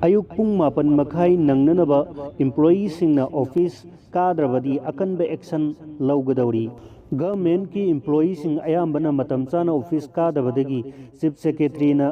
अयुक पुंग मापन मखाई नंगननबा employee सिंगना office काद्रबदी अकनबे action लौगदौरी government की employee सिंग अयाम्बना मतम चाना ऑफिस कादबदगी चीफ सेक्रेटरी ना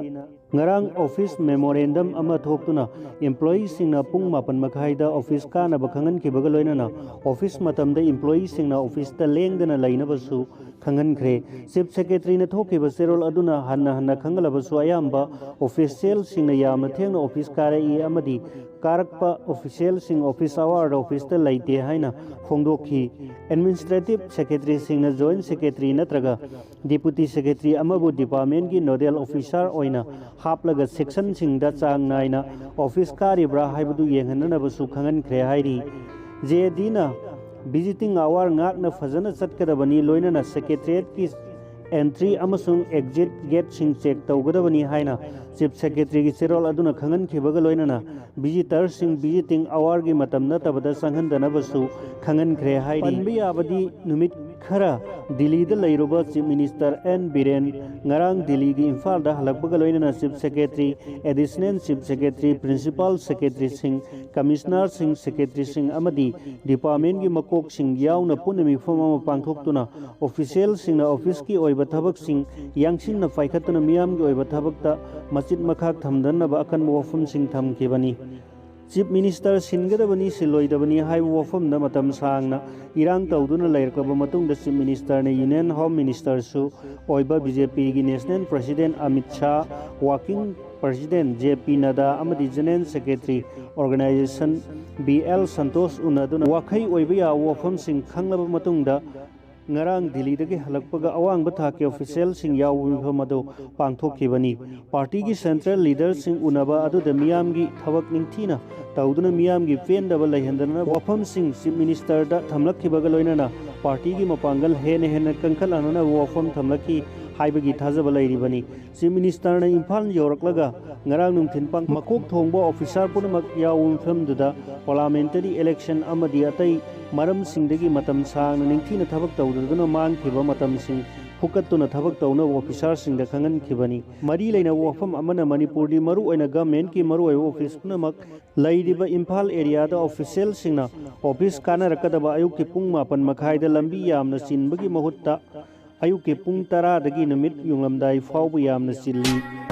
ngarang office memorandum ama thokuna employee singna pung mapan makhaida office ka na bakhangan ki baga loinana office matamda employee singna office ta lengdana laina basu khangan khre chief secretary na thoki ba serol aduna hanna khangala basu ayamba official singna yamna thengna office kare I amadi karakpa official sing office hour office ta laite haina phongdokhi administrative secretary singna joint secretary natraga deputy secretary amabu department ki nodal officer oina हापलगा section सिंगदा चांग नाइना office कारिब्रा हाइबदु येंगननबसु खंगन ख्रे हाइरी जेदीना विजिटिंग आवर ngakna फजन चटकदबनी लोइनना सेक्रेटरीट की एंट्री अमसुंग एग्जिट गेट सिंग चेक तौगदबनी हाइना चीफ सेक्रेटरी की सेरोल अदुना खंगन खिबगा लोइनना विजिटर सिंग विजिटिंग आवर की मतम नतबदा संहनदनबसु खंगन ख्रे हाइरी पनबी आबदी नुमित खरा दिल्ली द लैरुबा chief minister N Biren ngarang Delhi की इम्फाल दा हलकबगा लोइनना chief secretary additional chief secretary principal secretary सिंह कमिश्नर सिंह सेक्रेटरी सिंह अमदी डिपार्टमेंट की मकोक सिंह याउना पुन मिफम अमा पांथोक्तुना ऑफिशियल सिंह ऑफिस की ओइबा थबक सिंह यांगसिन फाइखतुना मियाम की ओइबा थबकता मचित मखाक थमदनबा अकन वफम सिंह थमखिबनी चीफ मिनिस्टर सिनगदबनी सिलोइदबनी हाइब वफम द मतम सांगना इरांग तौदुना लैरकबा मतुंगदा चीफ मिनिस्टर ने यूनियन होम मिनिस्टर सु ओइबा बीजेपी की national president Amit Shah working president JP Nadda अमदी general secretary organisation BL Santosh उनदुना वाखै ओइबा या वफम सिंह खंगलबा मतुंगदा ngarang दिल्ली दगे हलकपगा अवांग बथा के ऑफिशियल सिंह याउ मदो पांथोखिबनी पार्टी की सेंट्रल लीडर सिंह उनबा अदुद मियाम की थबक निंगथीना तौदुना मियाम की फेंदबा लैहंदना वफम सिंह चीफ मिनिस्टर दा थमलखिबगा लोइनना पार्टी की मपांगल हेन कंखलानना वफम थमलखि हाइबगी थाजबा लैरिबनी चीफ मिनिस्टर ने Imphal यौरक्लगा ngarang numthin pang makok thongba officer punamak yaum duda parliamentary election amadi atai maram singdagi matam sang ningthina thabak tawduna mang khiba matam sing फुकत्तुना थबक तौना officer सिंगदा खंगन खिबनी मरी लेना वफम अमना मणिपुर दी मरु ओइना गवर्नमेंट की मरु ओइ ऑफिस पुनमक लैरिबा इम्फाल एरिया दा ऑफिशियल सिंगना ऑफिस काना रकदबा अयुक की पुंग मापन मखाइदा लंबी यामना चिनबगी महुत्ता अयुक की पुंग 10 दगी नुमित युंगलमदाई फावबु यामना चिल्ली